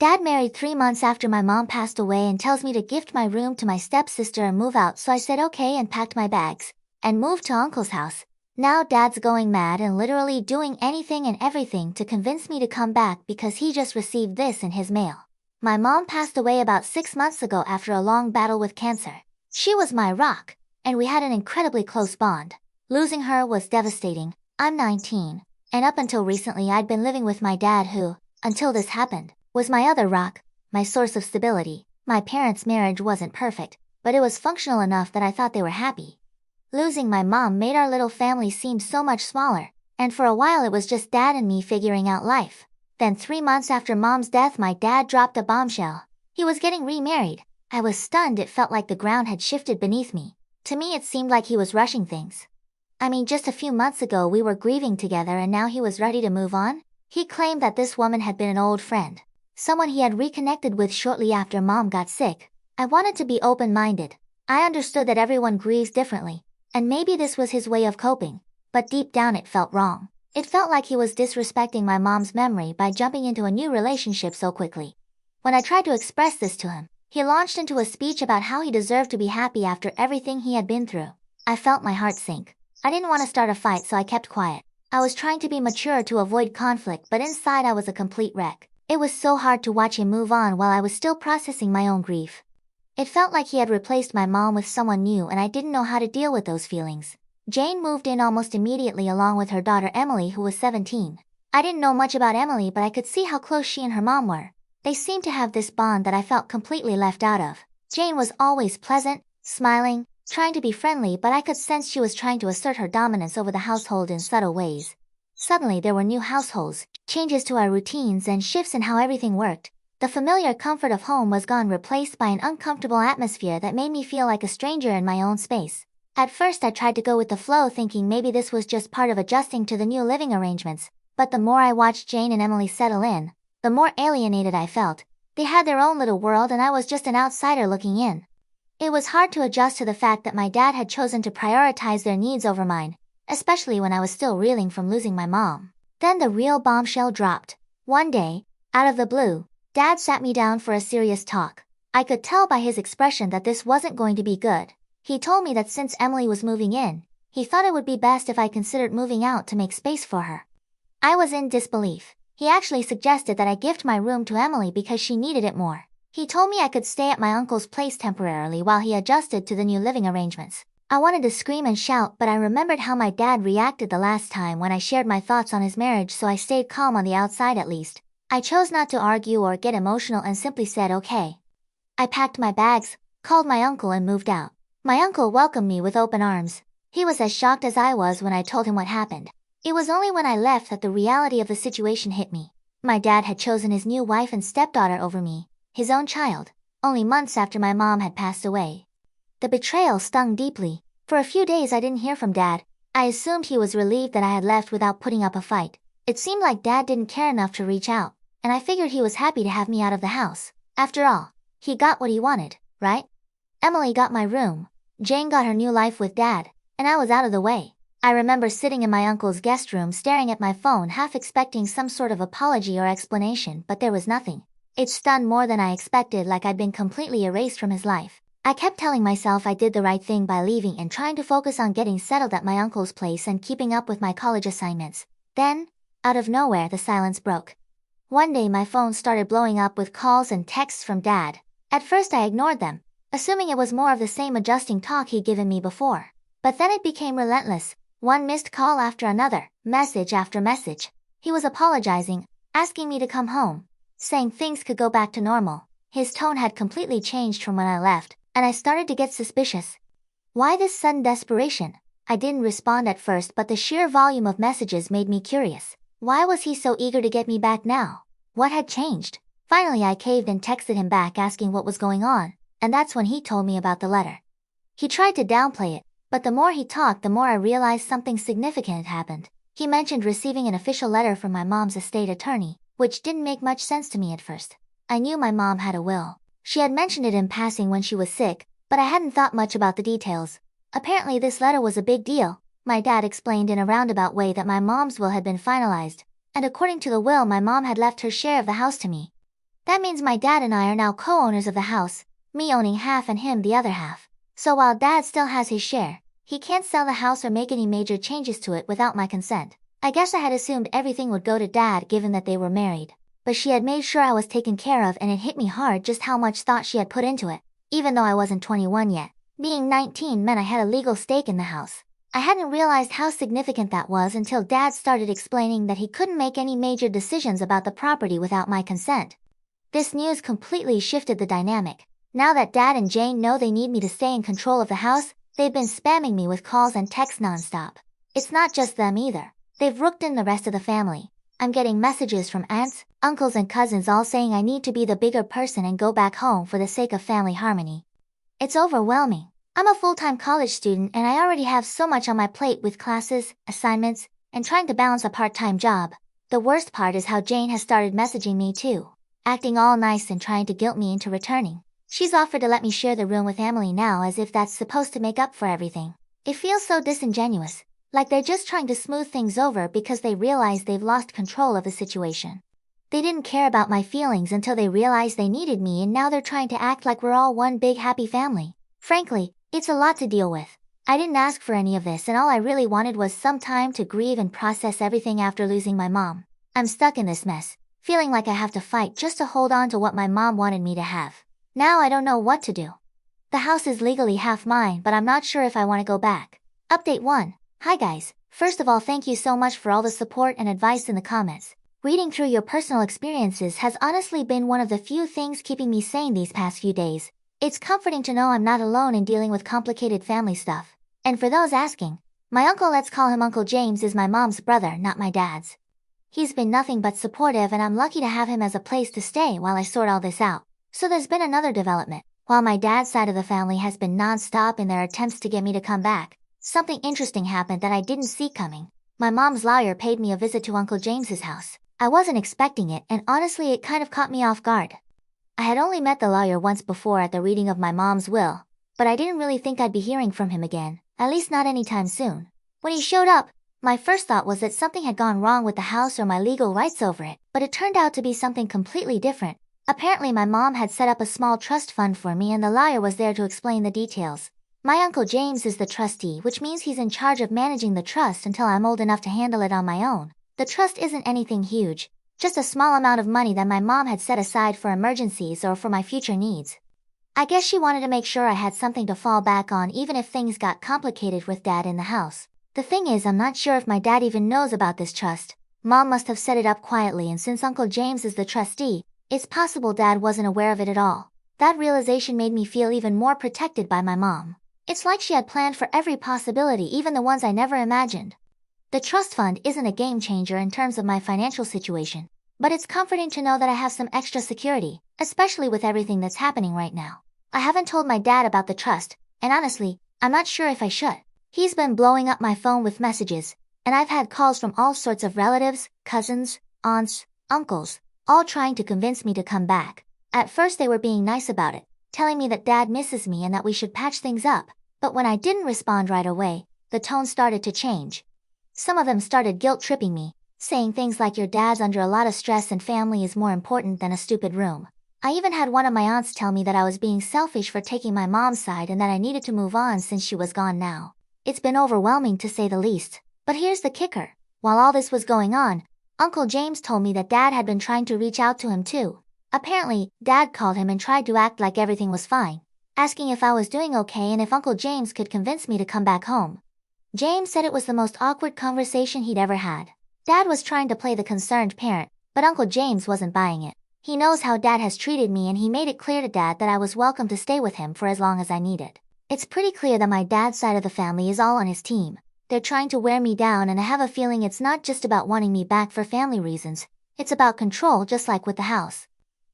Dad married 3 months after my mom passed away and tells me to gift my room to my stepsister and move out, so I said okay and packed my bags and moved to Uncle's house. Now Dad's going mad and literally doing anything and everything to convince me to come back because he just received this in his mail. My mom passed away about 6 months ago after a long battle with cancer. She was my rock, and we had an incredibly close bond. Losing her was devastating. I'm 19, and up until recently I'd been living with my dad who, until this happened, was my other rock, my source of stability. My parents' marriage wasn't perfect, but it was functional enough that I thought they were happy. Losing my mom made our little family seem so much smaller, and for a while it was just Dad and me figuring out life. Then 3 months after Mom's death, my dad dropped a bombshell. He was getting remarried. I was stunned. It felt like the ground had shifted beneath me. To me it seemed like he was rushing things. I mean, just a few months ago we were grieving together and now he was ready to move on? He claimed that this woman had been an old friend, someone he had reconnected with shortly after Mom got sick. I wanted to be open-minded. I understood that everyone grieves differently, and maybe this was his way of coping, but deep down it felt wrong. It felt like he was disrespecting my mom's memory by jumping into a new relationship so quickly. When I tried to express this to him, he launched into a speech about how he deserved to be happy after everything he had been through. I felt my heart sink. I didn't want to start a fight, so I kept quiet. I was trying to be mature to avoid conflict, but inside I was a complete wreck. It was so hard to watch him move on while I was still processing my own grief. It felt like he had replaced my mom with someone new, and I didn't know how to deal with those feelings. Jane moved in almost immediately along with her daughter Emily, who was 17. I didn't know much about Emily, but I could see how close she and her mom were. They seemed to have this bond that I felt completely left out of. Jane was always pleasant, smiling, trying to be friendly, but I could sense she was trying to assert her dominance over the household in subtle ways. Suddenly there were new households, changes to our routines, and shifts in how everything worked. The familiar comfort of home was gone, replaced by an uncomfortable atmosphere that made me feel like a stranger in my own space. At first I tried to go with the flow, thinking maybe this was just part of adjusting to the new living arrangements, but the more I watched Jane and Emily settle in, the more alienated I felt. They had their own little world and I was just an outsider looking in. It was hard to adjust to the fact that my dad had chosen to prioritize their needs over mine, especially when I was still reeling from losing my mom. Then the real bombshell dropped. One day, out of the blue, Dad sat me down for a serious talk. I could tell by his expression that this wasn't going to be good. He told me that since Emily was moving in, he thought it would be best if I considered moving out to make space for her. I was in disbelief. He actually suggested that I gift my room to Emily because she needed it more. He told me I could stay at my uncle's place temporarily while he adjusted to the new living arrangements. I wanted to scream and shout, but I remembered how my dad reacted the last time when I shared my thoughts on his marriage, so I stayed calm on the outside at least. I chose not to argue or get emotional and simply said okay. I packed my bags, called my uncle, and moved out. My uncle welcomed me with open arms. He was as shocked as I was when I told him what happened. It was only when I left that the reality of the situation hit me. My dad had chosen his new wife and stepdaughter over me, his own child, only months after my mom had passed away. The betrayal stung deeply. For a few days I didn't hear from Dad. I assumed he was relieved that I had left without putting up a fight. It seemed like Dad didn't care enough to reach out, and I figured he was happy to have me out of the house. After all, he got what he wanted, right? Emily got my room, Jane got her new life with Dad, and I was out of the way. I remember sitting in my uncle's guest room staring at my phone, half expecting some sort of apology or explanation, but there was nothing. It stunned more than I expected, like I'd been completely erased from his life. I kept telling myself I did the right thing by leaving and trying to focus on getting settled at my uncle's place and keeping up with my college assignments. Then, out of nowhere, the silence broke. One day my phone started blowing up with calls and texts from Dad. At first I ignored them, assuming it was more of the same adjusting talk he'd given me before. But then it became relentless. One missed call after another, message after message. He was apologizing, asking me to come home, saying things could go back to normal. His tone had completely changed from when I left, and I started to get suspicious. Why this sudden desperation? I didn't respond at first, but the sheer volume of messages made me curious. Why was he so eager to get me back now? What had changed? Finally I caved and texted him back asking what was going on, and that's when he told me about the letter. He tried to downplay it, but the more he talked, the more I realized something significant had happened. He mentioned receiving an official letter from my mom's estate attorney, which didn't make much sense to me at first. I knew my mom had a will. She had mentioned it in passing when she was sick, but I hadn't thought much about the details. Apparently this letter was a big deal. My dad explained in a roundabout way that my mom's will had been finalized, and according to the will my mom had left her share of the house to me. That means my dad and I are now co-owners of the house, me owning half and him the other half. So while dad still has his share, he can't sell the house or make any major changes to it without my consent. I guess I had assumed everything would go to dad given that they were married. But she had made sure I was taken care of, and it hit me hard just how much thought she had put into it. Even though I wasn't 21 yet, being 19 meant I had a legal stake in the house. I hadn't realized how significant that was until dad started explaining that he couldn't make any major decisions about the property without my consent. This news completely shifted the dynamic. Now that dad and Jane know they need me to stay in control of the house, they've been spamming me with calls and texts nonstop. It's not just them either. They've rooked in the rest of the family. I'm getting messages from aunts, uncles and cousins all saying I need to be the bigger person and go back home for the sake of family harmony. It's overwhelming. I'm a full-time college student and I already have so much on my plate with classes, assignments, and trying to balance a part-time job. The worst part is how Jane has started messaging me too, acting all nice and trying to guilt me into returning. She's offered to let me share the room with Emily now as if that's supposed to make up for everything. It feels so disingenuous, like they're just trying to smooth things over because they realize they've lost control of the situation. They didn't care about my feelings until they realized they needed me, and now they're trying to act like we're all one big happy family. Frankly, it's a lot to deal with. I didn't ask for any of this, and all I really wanted was some time to grieve and process everything after losing my mom. I'm stuck in this mess, feeling like I have to fight just to hold on to what my mom wanted me to have. Now I don't know what to do. The house is legally half mine, but I'm not sure if I want to go back. Update 1. Hi guys. First of all, thank you so much for all the support and advice in the comments. Reading through your personal experiences has honestly been one of the few things keeping me sane these past few days. It's comforting to know I'm not alone in dealing with complicated family stuff. And for those asking, my uncle, let's call him Uncle James, is my mom's brother, not my dad's. He's been nothing but supportive, and I'm lucky to have him as a place to stay while I sort all this out. So there's been another development. While my dad's side of the family has been non-stop in their attempts to get me to come back, something interesting happened that I didn't see coming. My mom's lawyer paid me a visit to Uncle James's house. I wasn't expecting it, and honestly it kind of caught me off guard. I had only met the lawyer once before at the reading of my mom's will, but I didn't really think I'd be hearing from him again, at least not anytime soon. When he showed up, my first thought was that something had gone wrong with the house or my legal rights over it, but it turned out to be something completely different. Apparently my mom had set up a small trust fund for me, and the lawyer was there to explain the details. My Uncle James is the trustee, which means he's in charge of managing the trust until I'm old enough to handle it on my own. The trust isn't anything huge, just a small amount of money that my mom had set aside for emergencies or for my future needs. I guess she wanted to make sure I had something to fall back on even if things got complicated with dad in the house. The thing is, I'm not sure if my dad even knows about this trust. Mom must have set it up quietly, and since Uncle James is the trustee, it's possible dad wasn't aware of it at all. That realization made me feel even more protected by my mom. It's like she had planned for every possibility, even the ones I never imagined. The trust fund isn't a game changer in terms of my financial situation, but it's comforting to know that I have some extra security, especially with everything that's happening right now. I haven't told my dad about the trust, and honestly, I'm not sure if I should. He's been blowing up my phone with messages, and I've had calls from all sorts of relatives, cousins, aunts, uncles, all trying to convince me to come back. At first they were being nice about it, telling me that dad misses me and that we should patch things up, but when I didn't respond right away, the tone started to change. Some of them started guilt-tripping me, saying things like your dad's under a lot of stress and family is more important than a stupid room. I even had one of my aunts tell me that I was being selfish for taking my mom's side and that I needed to move on since she was gone now. It's been overwhelming to say the least. But here's the kicker. While all this was going on, Uncle James told me that dad had been trying to reach out to him too. Apparently, dad called him and tried to act like everything was fine, asking if I was doing okay and if Uncle James could convince me to come back home. James said it was the most awkward conversation he'd ever had. Dad was trying to play the concerned parent, but Uncle James wasn't buying it. He knows how dad has treated me, and he made it clear to dad that I was welcome to stay with him for as long as I needed. It's pretty clear that my dad's side of the family is all on his team. They're trying to wear me down, and I have a feeling it's not just about wanting me back for family reasons. It's about control, just like with the house.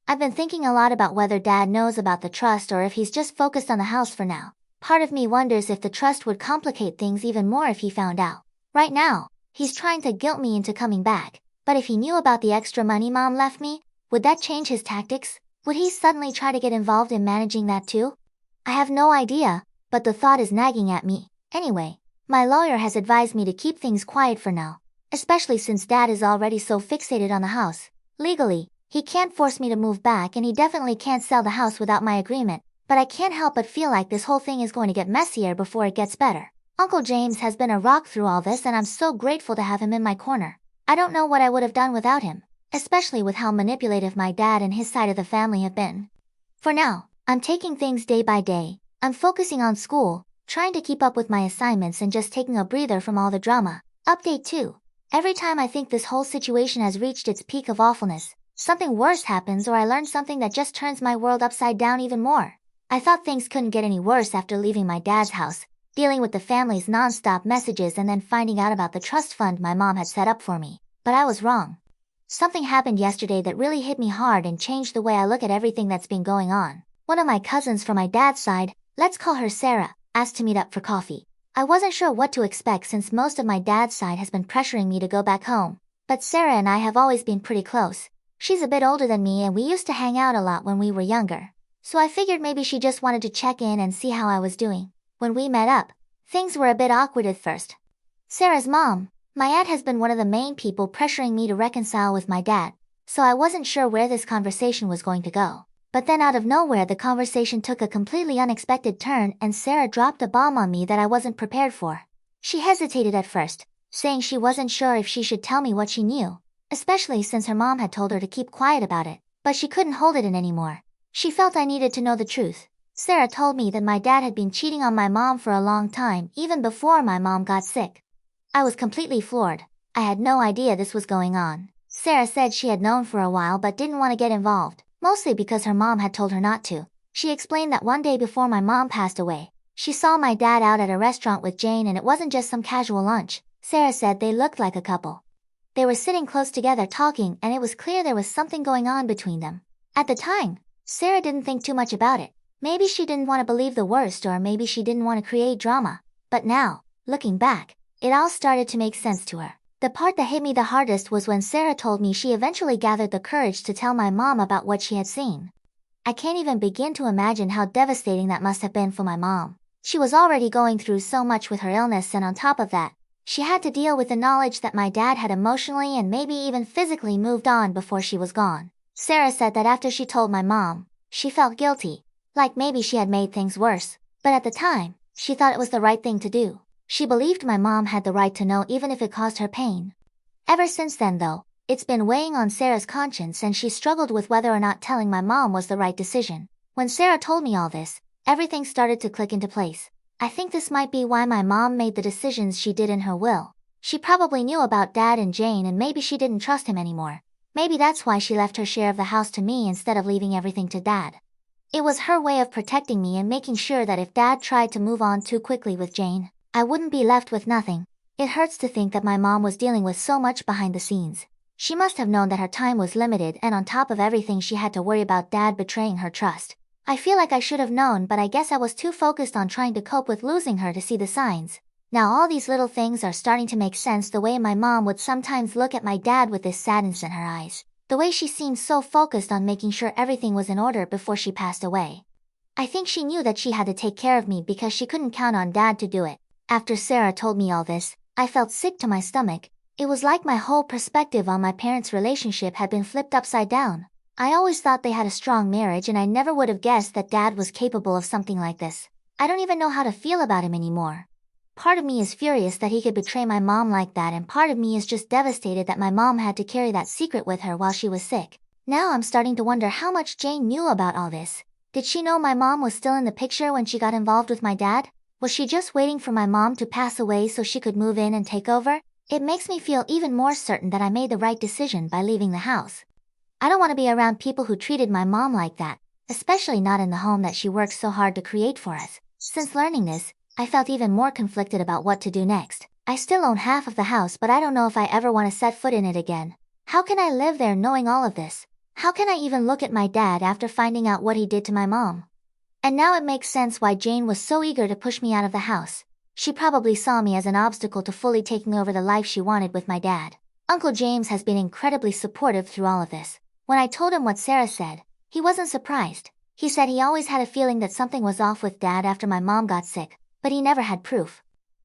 I've been thinking a lot about whether dad knows about the trust or if he's just focused on the house for now. Part of me wonders if the trust would complicate things even more if he found out. Right now, he's trying to guilt me into coming back, but if he knew about the extra money mom left me, would that change his tactics? Would he suddenly try to get involved in managing that too? I have no idea, but the thought is nagging at me. Anyway, my lawyer has advised me to keep things quiet for now, especially since dad is already so fixated on the house. Legally, He can't force me to move back and he definitely can't sell the house without my agreement, but I can't help but feel like this whole thing is going to get messier before it gets better. Uncle James has been a rock through all this and I'm so grateful to have him in my corner. I don't know what I would have done without him, especially with how manipulative my dad and his side of the family have been. For now, I'm taking things day by day. I'm focusing on school, trying to keep up with my assignments and just taking a breather from all the drama. Update 2. Every time I think this whole situation has reached its peak of awfulness, something worse happens or I learn something that just turns my world upside down even more. I thought things couldn't get any worse after leaving my dad's house, dealing with the family's non-stop messages and then finding out about the trust fund my mom had set up for me. But I was wrong. Something happened yesterday that really hit me hard and changed the way I look at everything that's been going on. One of my cousins from my dad's side, let's call her Sarah, asked to meet up for coffee. I wasn't sure what to expect since most of my dad's side has been pressuring me to go back home, but Sarah and I have always been pretty close. She's a bit older than me and we used to hang out a lot when we were younger, so I figured maybe she just wanted to check in and see how I was doing. When we met up, things were a bit awkward at first. Sarah's mom, my aunt, has been one of the main people pressuring me to reconcile with my dad, so I wasn't sure where this conversation was going to go. But then out of nowhere the conversation took a completely unexpected turn and Sarah dropped a bomb on me that I wasn't prepared for. She hesitated at first, saying she wasn't sure if she should tell me what she knew, especially since her mom had told her to keep quiet about it, but she couldn't hold it in anymore. She felt I needed to know the truth. Sarah told me that my dad had been cheating on my mom for a long time, even before my mom got sick. I was completely floored. I had no idea this was going on. Sarah said she had known for a while but didn't want to get involved, mostly because her mom had told her not to. She explained that one day before my mom passed away, she saw my dad out at a restaurant with Jane and it wasn't just some casual lunch. Sarah said they looked like a couple. They were sitting close together talking and it was clear there was something going on between them. At the time, Sarah didn't think too much about it. Maybe she didn't want to believe the worst or maybe she didn't want to create drama. But now, looking back, it all started to make sense to her. The part that hit me the hardest was when Sarah told me she eventually gathered the courage to tell my mom about what she had seen. I can't even begin to imagine how devastating that must have been for my mom. She was already going through so much with her illness and on top of that, she had to deal with the knowledge that my dad had emotionally and maybe even physically moved on before she was gone. Sarah said that after she told my mom, she felt guilty, like maybe she had made things worse. But at the time, she thought it was the right thing to do. She believed my mom had the right to know even if it caused her pain. Ever since then though, it's been weighing on Sarah's conscience and she struggled with whether or not telling my mom was the right decision. When Sarah told me all this, everything started to click into place. I think this might be why my mom made the decisions she did in her will. She probably knew about Dad and Jane and maybe she didn't trust him anymore. Maybe that's why she left her share of the house to me instead of leaving everything to Dad. It was her way of protecting me and making sure that if Dad tried to move on too quickly with Jane, I wouldn't be left with nothing. It hurts to think that my mom was dealing with so much behind the scenes. She must have known that her time was limited and on top of everything she had to worry about Dad betraying her trust. I feel like I should have known but I guess I was too focused on trying to cope with losing her to see the signs. Now all these little things are starting to make sense, the way my mom would sometimes look at my dad with this sadness in her eyes. The way she seemed so focused on making sure everything was in order before she passed away. I think she knew that she had to take care of me because she couldn't count on Dad to do it. After Sarah told me all this, I felt sick to my stomach. It was like my whole perspective on my parents' relationship had been flipped upside down. I always thought they had a strong marriage and I never would have guessed that Dad was capable of something like this. I don't even know how to feel about him anymore. Part of me is furious that he could betray my mom like that and part of me is just devastated that my mom had to carry that secret with her while she was sick. Now I'm starting to wonder how much Jane knew about all this. Did she know my mom was still in the picture when she got involved with my dad? Was she just waiting for my mom to pass away so she could move in and take over? It makes me feel even more certain that I made the right decision by leaving the house. I don't want to be around people who treated my mom like that, especially not in the home that she worked so hard to create for us. Since learning this, I felt even more conflicted about what to do next. I still own half of the house but I don't know if I ever want to set foot in it again. How can I live there knowing all of this? How can I even look at my dad after finding out what he did to my mom? And now it makes sense why Jane was so eager to push me out of the house. She probably saw me as an obstacle to fully taking over the life she wanted with my dad. Uncle James has been incredibly supportive through all of this. When I told him what Sarah said, he wasn't surprised. He said he always had a feeling that something was off with Dad after my mom got sick, but he never had proof.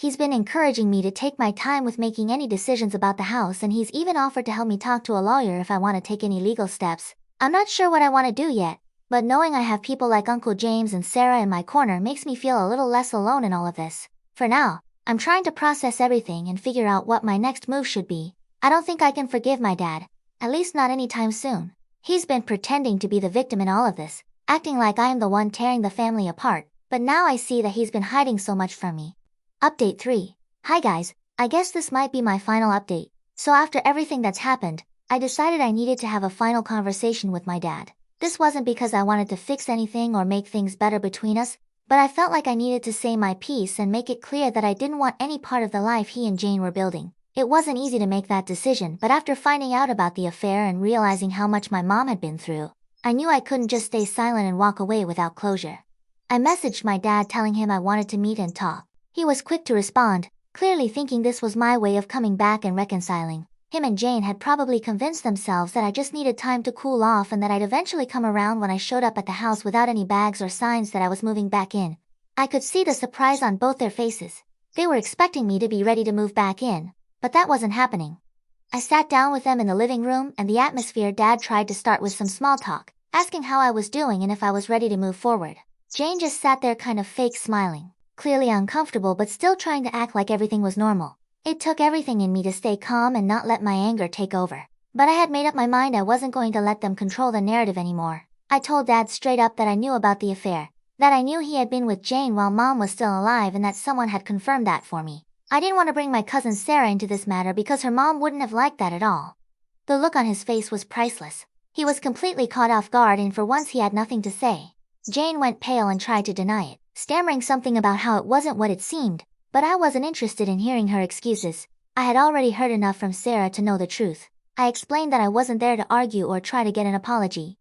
He's been encouraging me to take my time with making any decisions about the house, and he's even offered to help me talk to a lawyer if I want to take any legal steps. I'm not sure what I want to do yet, but knowing I have people like Uncle James and Sarah in my corner makes me feel a little less alone in all of this. For now, I'm trying to process everything and figure out what my next move should be. I don't think I can forgive my dad, at least not anytime soon. He's been pretending to be the victim in all of this, acting like I am the one tearing the family apart, but now I see that he's been hiding so much from me. Update 3. Hi guys, I guess this might be my final update. So after everything that's happened, I decided I needed to have a final conversation with my dad. This wasn't because I wanted to fix anything or make things better between us, but I felt like I needed to say my piece and make it clear that I didn't want any part of the life he and Jane were building. It wasn't easy to make that decision, but after finding out about the affair and realizing how much my mom had been through, I knew I couldn't just stay silent and walk away without closure. I messaged my dad telling him I wanted to meet and talk. He was quick to respond, clearly thinking this was my way of coming back and reconciling. Him and Jane had probably convinced themselves that I just needed time to cool off and that I'd eventually come around when I showed up at the house without any bags or signs that I was moving back in. I could see the surprise on both their faces. They were expecting me to be ready to move back in, but that wasn't happening. I sat down with them in the living room, and the atmosphere Dad tried to start with some small talk, asking how I was doing and if I was ready to move forward. Jane just sat there kind of fake smiling, clearly uncomfortable but still trying to act like everything was normal. It took everything in me to stay calm and not let my anger take over. But I had made up my mind I wasn't going to let them control the narrative anymore. I told Dad straight up that I knew about the affair, that I knew he had been with Jane while Mom was still alive, and that someone had confirmed that for me. I didn't want to bring my cousin Sarah into this matter because her mom wouldn't have liked that at all. The look on his face was priceless. He was completely caught off guard, and for once he had nothing to say. Jane went pale and tried to deny it, stammering something about how it wasn't what it seemed, but I wasn't interested in hearing her excuses. I had already heard enough from Sarah to know the truth. I explained that I wasn't there to argue or try to get an apology.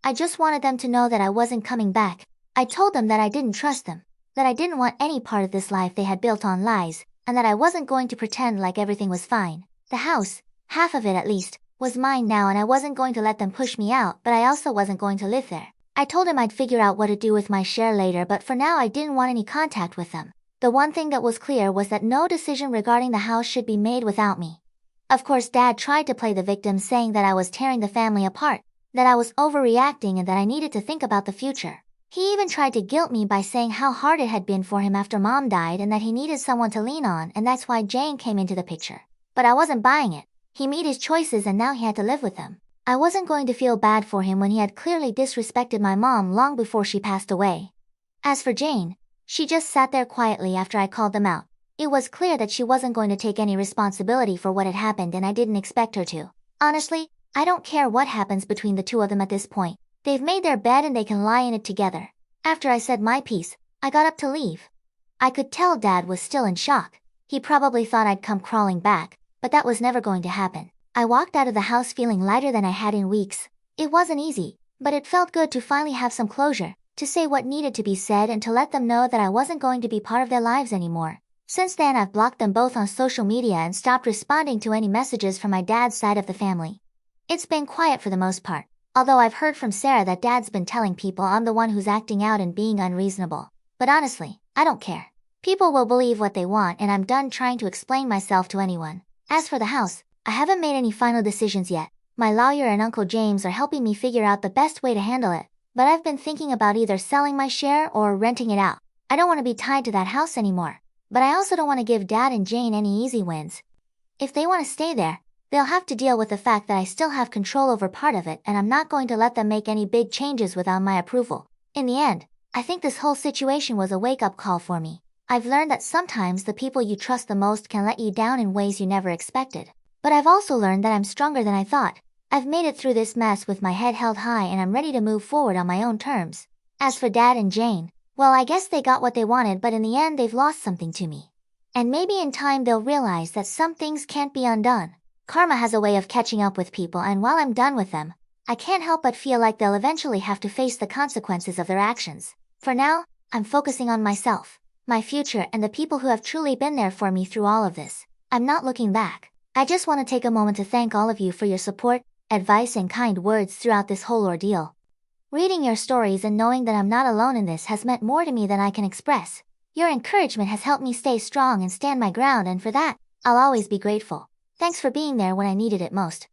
I just wanted them to know that I wasn't coming back. I told them that I didn't trust them, that I didn't want any part of this life they had built on lies, and that I wasn't going to pretend like everything was fine. The house, half of it at least, was mine now, and I wasn't going to let them push me out, but I also wasn't going to live there. I told him I'd figure out what to do with my share later, but for now I didn't want any contact with them. The one thing that was clear was that no decision regarding the house should be made without me. Of course, Dad tried to play the victim, saying that I was tearing the family apart, that I was overreacting, and that I needed to think about the future. He even tried to guilt me by saying how hard it had been for him after Mom died and that he needed someone to lean on, and that's why Jane came into the picture. But I wasn't buying it. He made his choices and now he had to live with them. I wasn't going to feel bad for him when he had clearly disrespected my mom long before she passed away. As for Jane, she just sat there quietly after I called them out. It was clear that she wasn't going to take any responsibility for what had happened, and I didn't expect her to. Honestly, I don't care what happens between the two of them at this point. They've made their bed and they can lie in it together. After I said my piece, I got up to leave. I could tell Dad was still in shock. He probably thought I'd come crawling back, but that was never going to happen. I walked out of the house feeling lighter than I had in weeks. It wasn't easy, but it felt good to finally have some closure, to say what needed to be said and to let them know that I wasn't going to be part of their lives anymore. Since then, I've blocked them both on social media and stopped responding to any messages from my dad's side of the family. It's been quiet for the most part, although I've heard from Sarah that Dad's been telling people I'm the one who's acting out and being unreasonable. But honestly, I don't care. People will believe what they want, and I'm done trying to explain myself to anyone. As for the house, I haven't made any final decisions yet. My lawyer and Uncle James are helping me figure out the best way to handle it, but I've been thinking about either selling my share or renting it out. I don't want to be tied to that house anymore, but I also don't want to give Dad and Jane any easy wins. If they want to stay there, they'll have to deal with the fact that I still have control over part of it, and I'm not going to let them make any big changes without my approval. In the end, I think this whole situation was a wake-up call for me. I've learned that sometimes the people you trust the most can let you down in ways you never expected. But I've also learned that I'm stronger than I thought. I've made it through this mess with my head held high, and I'm ready to move forward on my own terms. As for Dad and Jane, well, I guess they got what they wanted, but in the end they've lost something to me. And maybe in time they'll realize that some things can't be undone. Karma has a way of catching up with people, and while I'm done with them, I can't help but feel like they'll eventually have to face the consequences of their actions. For now, I'm focusing on myself, my future, and the people who have truly been there for me through all of this. I'm not looking back. I just want to take a moment to thank all of you for your support, advice, and kind words throughout this whole ordeal. Reading your stories and knowing that I'm not alone in this has meant more to me than I can express. Your encouragement has helped me stay strong and stand my ground, and for that, I'll always be grateful. Thanks for being there when I needed it most.